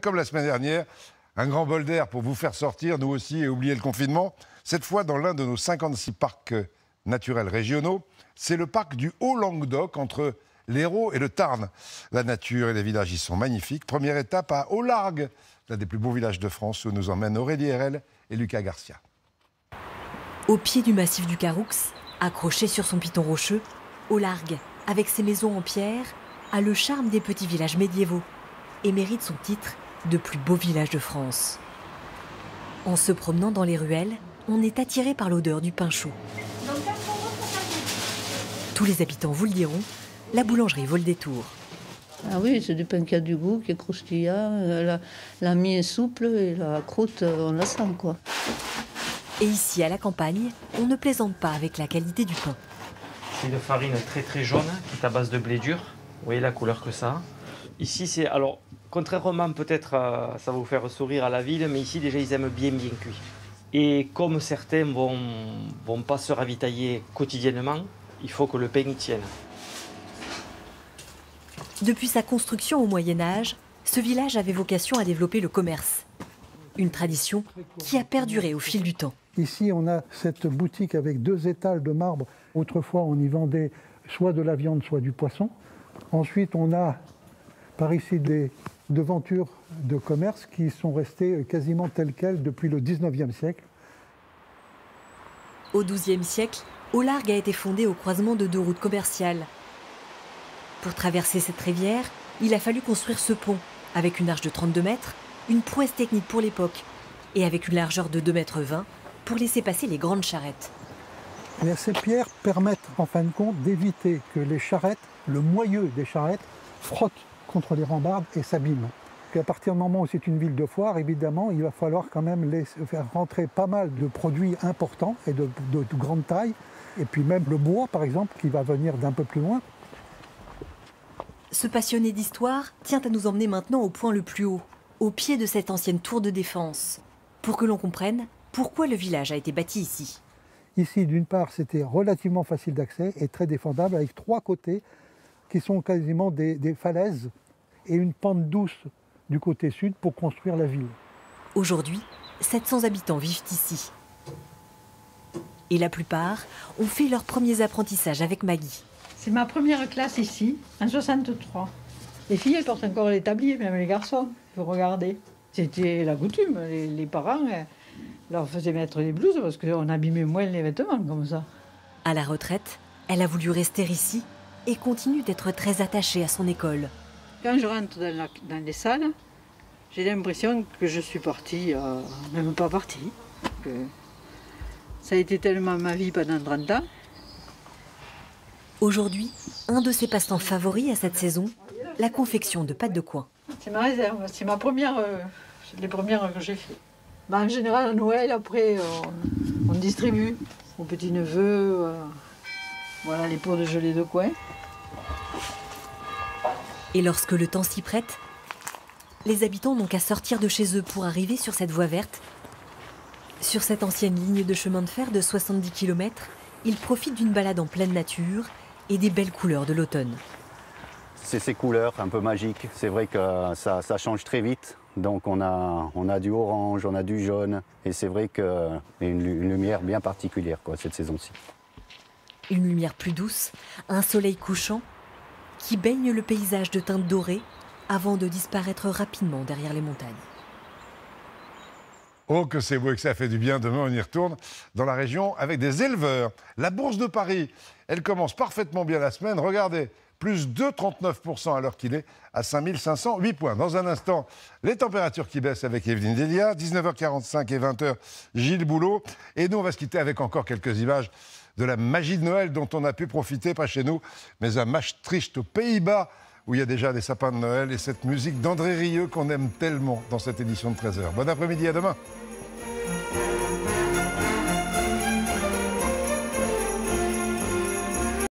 Comme la semaine dernière, un grand bol d'air pour vous faire sortir, nous aussi, et oublier le confinement. Cette fois, dans l'un de nos 56 parcs naturels régionaux, c'est le parc du Haut-Languedoc, entre l'Hérault et le Tarn. La nature et les villages y sont magnifiques. Première étape à Au-Largue, l'un des plus beaux villages de France, où nous emmènent Aurélie Herel et Lucas Garcia. Au pied du massif du Caroux, accroché sur son piton rocheux, Au-Largue, avec ses maisons en pierre, a le charme des petits villages médiévaux et mérite son titre de plus beau village de France. En se promenant dans les ruelles, on est attiré par l'odeur du pain chaud. Tous les habitants vous le diront, la boulangerie vaut le détour. Ah oui, c'est du pain qui a du goût, qui est croustillant, la mie est souple et la croûte, on la sent, quoi. Et ici, à la campagne, on ne plaisante pas avec la qualité du pain. C'est une farine très jaune qui est à base de blé dur. Vous voyez la couleur que ça a. Ici, c'est... Alors, contrairement peut-être, ça va vous faire sourire à la ville, mais ici, déjà, ils aiment bien cuit. Et comme certains vont pas se ravitailler quotidiennement, il faut que le pain y tienne. Depuis sa construction au Moyen-Âge, ce village avait vocation à développer le commerce. Une tradition qui a perduré au fil du temps. Ici, on a cette boutique avec 2 étals de marbre. Autrefois, on y vendait soit de la viande, soit du poisson. Ensuite, on a par ici des devantures de commerce qui sont restées quasiment telles quelles depuis le 19e siècle. Au XIIe siècle, Au-Largue a été fondé au croisement de 2 routes commerciales. Pour traverser cette rivière, il a fallu construire ce pont, avec une arche de 32 mètres, une prouesse technique pour l'époque, et avec une largeur de 2,20 mètres pour laisser passer les grandes charrettes. Et ces pierres permettent en fin de compte d'éviter que les charrettes, le moyeu des charrettes, frottent contre les rambardes et s'abîment. À partir du moment où c'est une ville de foire, évidemment, il va falloir quand même faire rentrer pas mal de produits importants et de grande taille, et puis même le bois, par exemple, qui va venir d'un peu plus loin. Ce passionné d'histoire tient à nous emmener maintenant au point le plus haut, au pied de cette ancienne tour de défense, pour que l'on comprenne pourquoi le village a été bâti ici. Ici, d'une part, c'était relativement facile d'accès et très défendable, avec 3 côtés qui sont quasiment des falaises et une pente douce du côté sud pour construire la ville. Aujourd'hui, 700 habitants vivent ici. Et la plupart ont fait leurs premiers apprentissages avec Maggie. C'est ma première classe ici, en 63. Les filles, elles portent encore les tabliers, même les garçons, vous regardez. C'était la coutume, les parents leur faisaient mettre des blouses parce qu'on abîmait moins les vêtements comme ça. À la retraite, elle a voulu rester ici et continue d'être très attachée à son école. Quand je rentre dans les salles, j'ai l'impression que je suis partie, même pas partie. Que ça a été tellement ma vie pendant 30 ans. Aujourd'hui, un de ses passe-temps favoris à cette saison, la confection de pâtes de coin. C'est ma réserve, c'est les premières que j'ai faites. En général, à Noël, après, on distribue aux petits-neveux, voilà les pots de gelée de coin. Et lorsque le temps s'y prête, les habitants n'ont qu'à sortir de chez eux pour arriver sur cette voie verte. Sur cette ancienne ligne de chemin de fer de 70 km, ils profitent d'une balade en pleine nature et des belles couleurs de l'automne. C'est ces couleurs un peu magiques. C'est vrai que ça change très vite. Donc on a du orange, on a du jaune. Et c'est vrai qu'il y a une lumière bien particulière cette saison-ci. Une lumière plus douce, un soleil couchant qui baigne le paysage de teintes dorées avant de disparaître rapidement derrière les montagnes. Oh, que c'est beau et que ça fait du bien. Demain, on y retourne dans la région avec des éleveurs. La Bourse de Paris, elle commence parfaitement bien la semaine. Regardez, plus 2,39% à l'heure qu'il est, à 5508 points. Dans un instant, les températures qui baissent avec Evelyne Delia. 19h45 et 20h, Gilles Boulot. Et nous, on va se quitter avec encore quelques images de la magie de Noël dont on a pu profiter, pas chez nous, mais à Maastricht, aux Pays-Bas, où il y a déjà des sapins de Noël et cette musique d'André Rieu qu'on aime tellement dans cette édition de 13h. Bon après-midi, à demain.